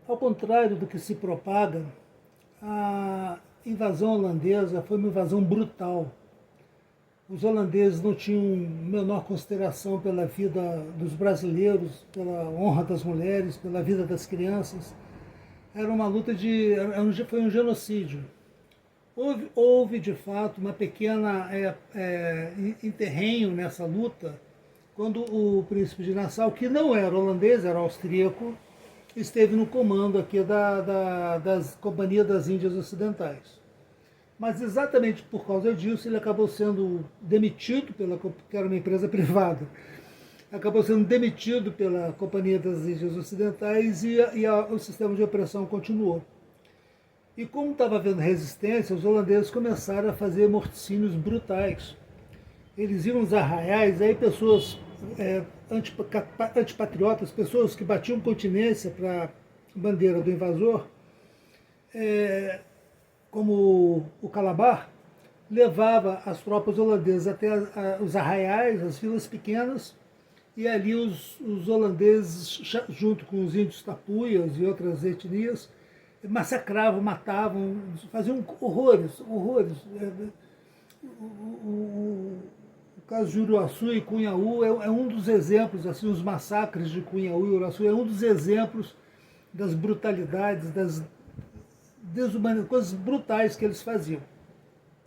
Ao contrário do que se propaga, a invasão holandesa foi uma invasão brutal. Os holandeses não tinham menor consideração pela vida dos brasileiros, pela honra das mulheres, pela vida das crianças. Era uma luta foi um genocídio. Houve de fato uma pequena interrenho nessa luta, quando o príncipe de Nassau, que não era holandês, era austríaco, esteve no comando aqui das Companhia das Índias Ocidentais. Mas exatamente por causa disso ele acabou sendo demitido, que era uma empresa privada, acabou sendo demitido pela Companhia das Índias Ocidentais o sistema de opressão continuou. E como estava havendo resistência, os holandeses começaram a fazer morticínios brutais. Eles iam nos arraiais, aí pessoas antipatriotas, pessoas que batiam continência para a bandeira do invasor, como o Calabar, levava as tropas holandesas até os arraiais, as vilas pequenas, e ali os holandeses, junto com os índios tapuias e outras etnias, massacravam, matavam, faziam horrores. O caso de Uruaçu e Cunhaú é um dos exemplos, assim, os massacres de Cunhaú e Uruaçu é um dos exemplos das brutalidades, das desumanidades, coisas brutais que eles faziam,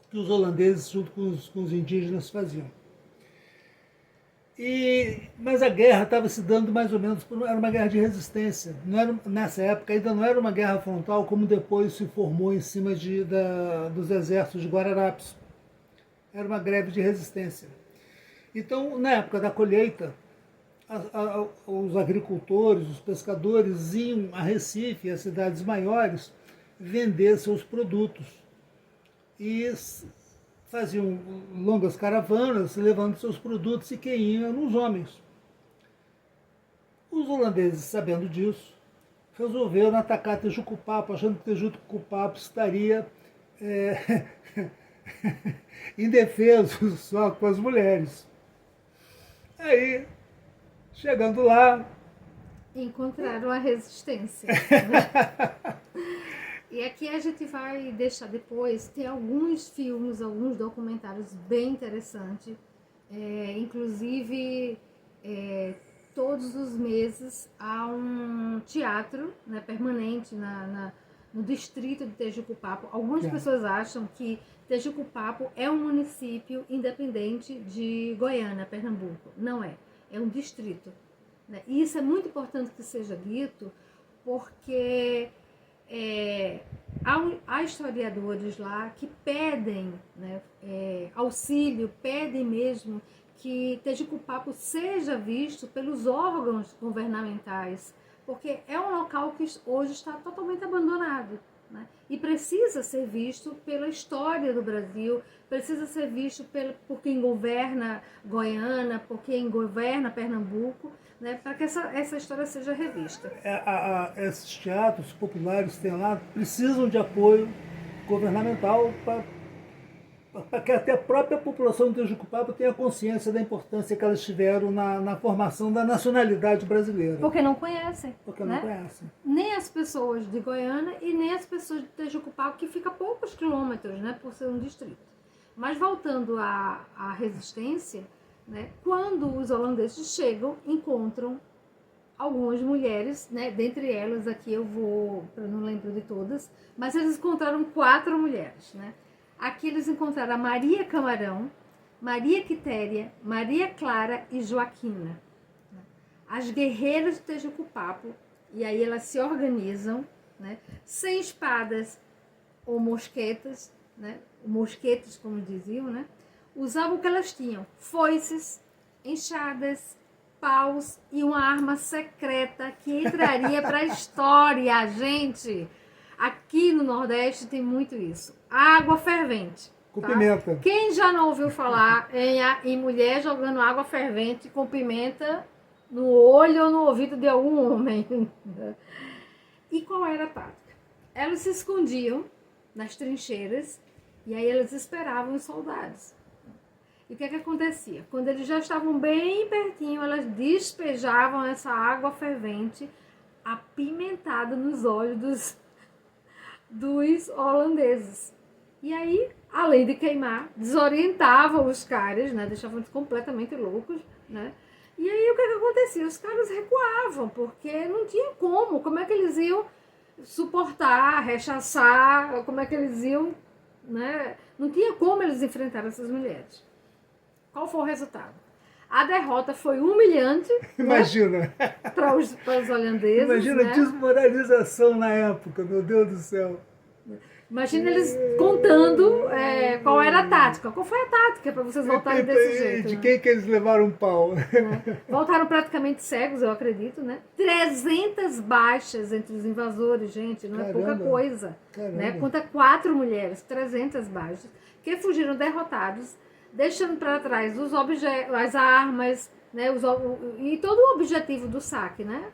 que os holandeses junto com os indígenas faziam. Mas a guerra estava se dando mais ou menos, era uma guerra de resistência. Nessa época ainda não era uma guerra frontal, como depois se formou em cima dos exércitos de Guararapes. Era uma greve de resistência. Então, na época da colheita, os agricultores, os pescadores iam a Recife e às cidades maiores vender seus produtos. E faziam longas caravanas levando seus produtos, e quem ia eram os homens. Os holandeses, sabendo disso, resolveram atacar Tejucupapo, achando que Tejucupapo estaria indefeso só com as mulheres. Aí, chegando lá, encontraram a resistência. E aqui a gente vai deixar depois, tem alguns filmes, alguns documentários bem interessantes. Inclusive, todos os meses há um teatro, né, permanente no distrito de Tejucupapo. Algumas pessoas acham que Tejucupapo é um município independente de Goiânia, Pernambuco. Não é, é um distrito. Né? E isso é muito importante que seja dito, porque há historiadores lá que pedem, né, auxílio, pedem mesmo que Tejucupapo seja visto pelos órgãos governamentais, porque é um local que hoje está totalmente abandonado, né, e precisa ser visto pela história do Brasil, precisa ser visto por quem governa Goiânia, por quem governa Pernambuco, né, para que essa história seja revista. Esses teatros populares que tem lá precisam de apoio governamental para que até a própria população de Tejucupapo tenha consciência da importância que elas tiveram na formação da nacionalidade brasileira. Porque não conhecem. Porque né? não conhecem. Nem as pessoas de Goiânia e nem as pessoas de Tejucupapo, que fica a poucos quilômetros, né, por ser um distrito. Mas voltando à resistência, né, quando os holandeses chegam, encontram algumas mulheres, né, dentre elas aqui eu não lembro de todas, mas eles encontraram 4 mulheres, né? Aqui eles encontraram a Maria Camarão, Maria Quitéria, Maria Clara e Joaquina. As guerreiras de Tejucupapo, e aí elas se organizam, né, sem espadas ou mosquetas, né, mosquetes como diziam, né, usavam o que elas tinham, foices, enxadas, paus e uma arma secreta que entraria para a história, gente. Aqui no Nordeste tem muito isso. Água fervente. Com pimenta. Quem já não ouviu falar em mulher jogando água fervente com pimenta no olho ou no ouvido de algum homem? E qual era a tática? Elas se escondiam nas trincheiras e aí elas esperavam os soldados. E o que acontecia? Quando eles já estavam bem pertinho, elas despejavam essa água fervente apimentado nos olhos dos holandeses. E aí, além de queimar, desorientava os caras, né? Deixavam eles completamente loucos, né? E aí o que acontecia? Os caras recuavam, porque não tinha como é que eles iam suportar, rechaçar, como é que eles iam, né? Não tinha como eles enfrentar essas mulheres. Qual foi o resultado? A derrota foi humilhante. Imagina. Né? Para os holandeses. Imagina, né? a desmoralização na época, meu Deus do céu. Imagina eles contando qual era a tática. Qual foi a tática para vocês voltarem desse jeito? De né? quem que eles levaram um pau? Né? Voltaram praticamente cegos, eu acredito, né? 300 baixas entre os invasores, gente, não é pouca coisa. Né? Conta 4 mulheres, 300 baixas, que fugiram derrotados, deixando para trás os objetos, as armas, né? E todo o objetivo do saque, né?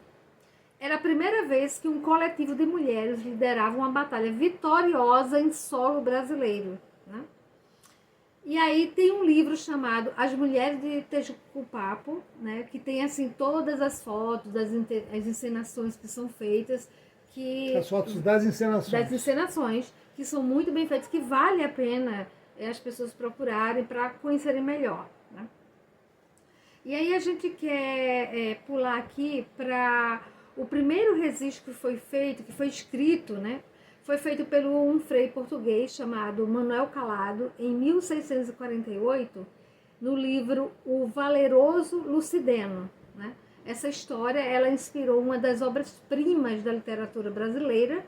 Era a primeira vez que um coletivo de mulheres liderava uma batalha vitoriosa em solo brasileiro. Né? E aí tem um livro chamado As Mulheres de Tejucupapo, né? Que tem assim todas as fotos, as encenações que são feitas. As fotos das encenações. Das encenações, que são muito bem feitas, que vale a pena as pessoas procurarem para conhecerem melhor. Né? E aí a gente quer pular aqui para... O primeiro registro que foi feito, que foi escrito, né, foi feito por um frei português chamado Manuel Calado, em 1648, no livro O Valeroso Lucideno. Né? Essa história ela inspirou uma das obras-primas da literatura brasileira,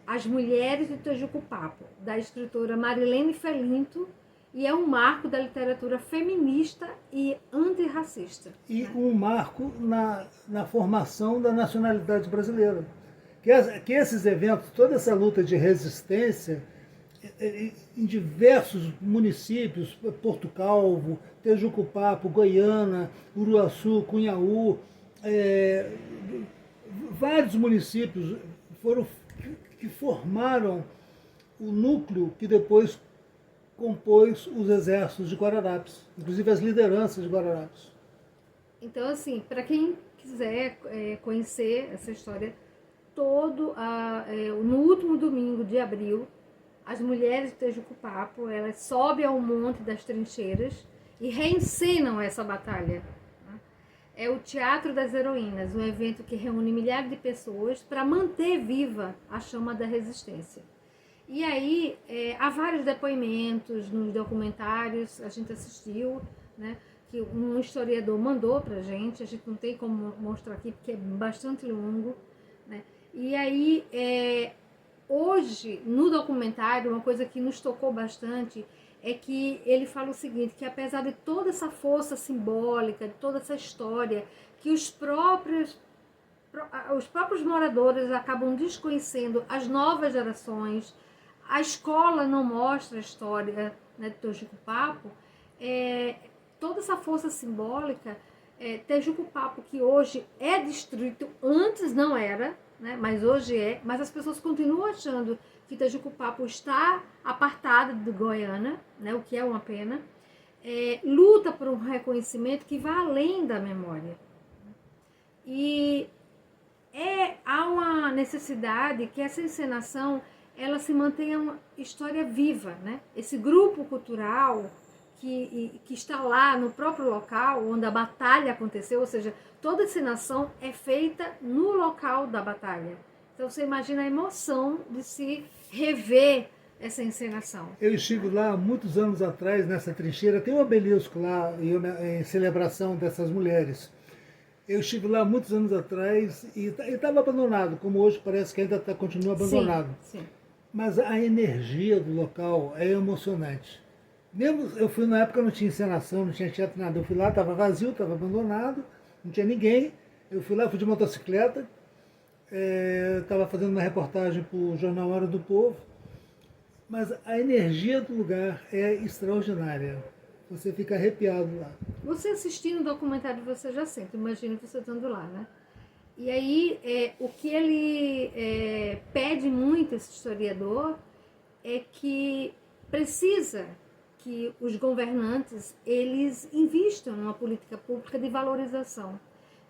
As Mulheres de Tejucupapo, da escritora Marilene Felinto, e é um marco da literatura feminista e antirracista. E um marco na formação da nacionalidade brasileira. Que esses eventos, toda essa luta de resistência, em diversos municípios, Porto Calvo, Tejucupapo, Goiânia, Uruaçu, Cunhaú, vários municípios que formaram o núcleo que depois compôs os exércitos de Guararapes, inclusive as lideranças de Guararapes. Então, assim, para quem quiser conhecer essa história, no último domingo de abril, as mulheres de Tejucupapo, elas sobem ao Monte das Trincheiras e reencenam essa batalha. É o Teatro das Heroínas, um evento que reúne milhares de pessoas para manter viva a chama da resistência. E aí, há vários depoimentos nos documentários, a gente assistiu, né, que um historiador mandou pra gente, a gente não tem como mostrar aqui porque é bastante longo, né? E aí, hoje, no documentário, uma coisa que nos tocou bastante é que ele fala o seguinte, que apesar de toda essa força simbólica, de toda essa história, que os próprios moradores acabam desconhecendo as novas gerações, a escola não mostra a história, né, de Tejucupapo, toda essa força simbólica, Tejucupapo, que hoje é distrito, antes não era, né, mas hoje é, mas as pessoas continuam achando que Tejucupapo está apartada de Goiânia, né, o que é uma pena, luta por um reconhecimento que vai além da memória. E há uma necessidade que essa encenação ela se mantenha uma história viva, né? Esse grupo cultural que está lá no próprio local onde a batalha aconteceu, ou seja, toda encenação é feita no local da batalha. Então você imagina a emoção de se rever essa encenação. Eu estive lá muitos anos atrás, nessa trincheira, tem um obelisco lá em celebração dessas mulheres. Eu estive lá muitos anos atrás e estava abandonado, como hoje parece que ainda continua abandonado. Sim, sim. Mas a energia do local é emocionante. Mesmo eu fui na época, não tinha encenação, não tinha teatro, nada. Eu fui lá, estava vazio, estava abandonado, não tinha ninguém. Eu fui lá, fui de motocicleta, estava fazendo uma reportagem para o jornal Hora do Povo. Mas a energia do lugar é extraordinária. Você fica arrepiado lá. Você assistindo o documentário, você já sente, imagina você estando lá, né? E aí, o que ele pede muito, esse historiador, é que precisa que os governantes, eles invistam numa política pública de valorização.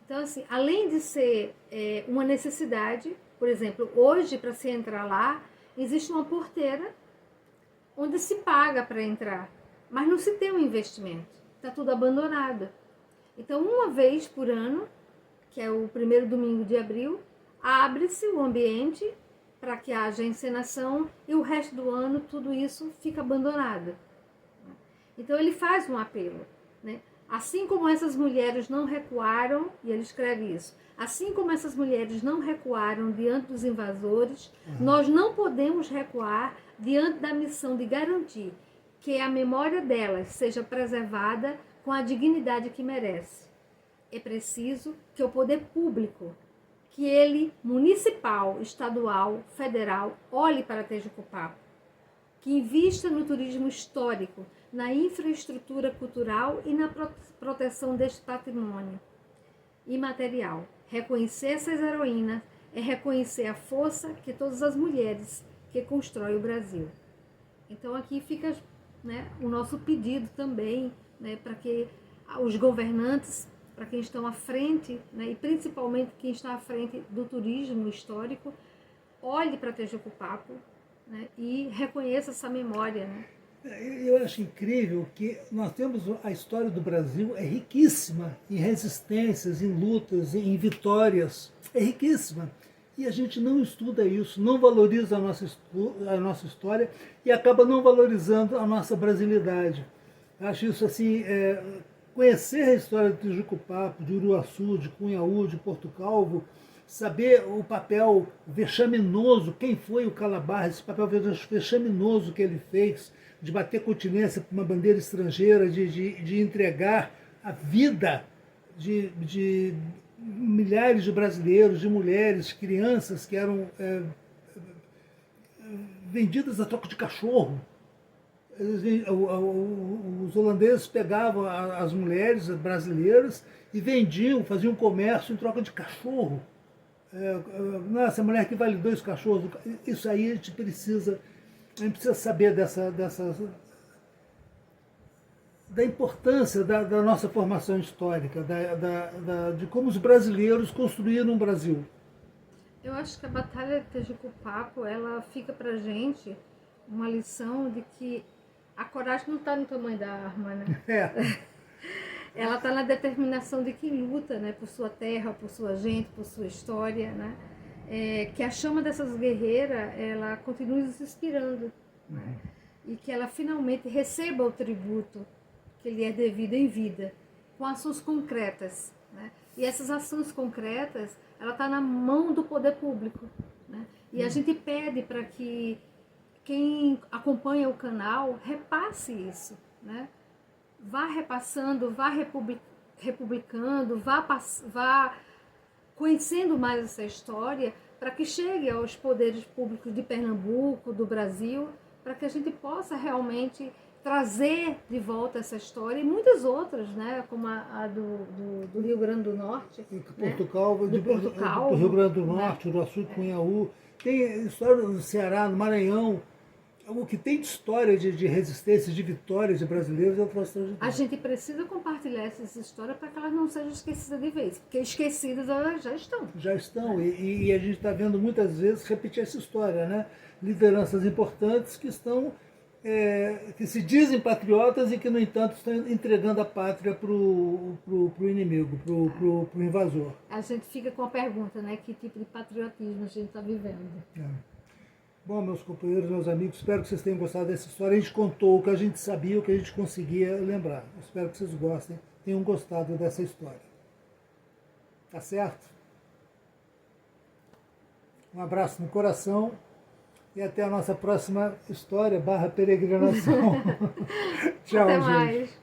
Então, assim, além de ser uma necessidade, por exemplo, hoje, para se entrar lá, existe uma porteira onde se paga para entrar, mas não se tem um investimento, está tudo abandonado. Então, uma vez por ano, que é o primeiro domingo de abril, abre-se o ambiente para que haja encenação e o resto do ano tudo isso fica abandonado. Então ele faz um apelo, né? Assim como essas mulheres não recuaram, e ele escreve isso, assim como essas mulheres não recuaram diante dos invasores, nós não podemos recuar diante da missão de garantir que a memória delas seja preservada com a dignidade que merece. É preciso que o poder público, que ele, municipal, estadual, federal, olhe para Tejucupapo, que invista no turismo histórico, na infraestrutura cultural e na proteção deste patrimônio imaterial. Reconhecer essas heroínas é reconhecer a força que todas as mulheres que constroem o Brasil. Então aqui fica, né, o nosso pedido também, né, para que os governantes, para quem estão à frente, né, e principalmente quem está à frente do turismo histórico, olhe para Tejucupapo, né, e reconheça essa memória. Né? Eu acho incrível que nós temos a história do Brasil é riquíssima em resistências, em lutas, em vitórias, é riquíssima. E a gente não estuda isso, não valoriza a nossa história e acaba não valorizando a nossa brasilidade. Acho isso assim, conhecer a história de Tejucupapo, de Uruaçu, de Cunhaú, de Porto Calvo, saber o papel vexaminoso, quem foi o Calabar, esse papel vexaminoso que ele fez, de bater continência com uma bandeira estrangeira, de entregar a vida de milhares de brasileiros, de mulheres, crianças que eram vendidas a troca de cachorro. Os holandeses pegavam as mulheres brasileiras e vendiam, faziam comércio em troca de cachorro. Nossa, a mulher que vale 2 cachorros. Isso aí a gente precisa saber da importância da nossa formação histórica, de como os brasileiros construíram o Brasil. Eu acho que a Batalha de Tejucupapo, ela fica pra gente uma lição de que a coragem não está no tamanho da arma, né? Ela está na determinação de quem luta, né, por sua terra, por sua gente, por sua história, né? Que a chama dessas guerreiras, ela continue nos inspirando, né? E que ela finalmente receba o tributo que lhe é devido em vida, com ações concretas, né? E essas ações concretas, ela está na mão do poder público, né? E a gente pede para que quem acompanha o canal repasse isso, né? Vá repassando, vá republicando, vá conhecendo mais essa história para que chegue aos poderes públicos de Pernambuco, do Brasil, para que a gente possa realmente trazer de volta essa história e muitas outras, né, como a do Rio Grande do Norte. Porto Calvo, do Rio Grande do Norte, Uruaçu e Cunhaú. Tem história no Ceará, no Maranhão. O que tem de história de resistência, de vitórias de brasileiros é o troço de A gente precisa compartilhar essas histórias para que elas não sejam esquecidas de vez, porque esquecidas elas já estão. Já estão, e a gente está vendo muitas vezes repetir essa história, né? Lideranças importantes que estão, que se dizem patriotas e que, no entanto, estão entregando a pátria para o inimigo, para o invasor. A gente fica com a pergunta, né? Que tipo de patriotismo a gente está vivendo? Bom, meus companheiros, meus amigos, espero que vocês tenham gostado dessa história. A gente contou o que a gente sabia, o que a gente conseguia lembrar. Espero que vocês gostem, tenham gostado dessa história. Tá certo? Um abraço no coração e até a nossa próxima história / peregrinação. Tchau, até gente. mais.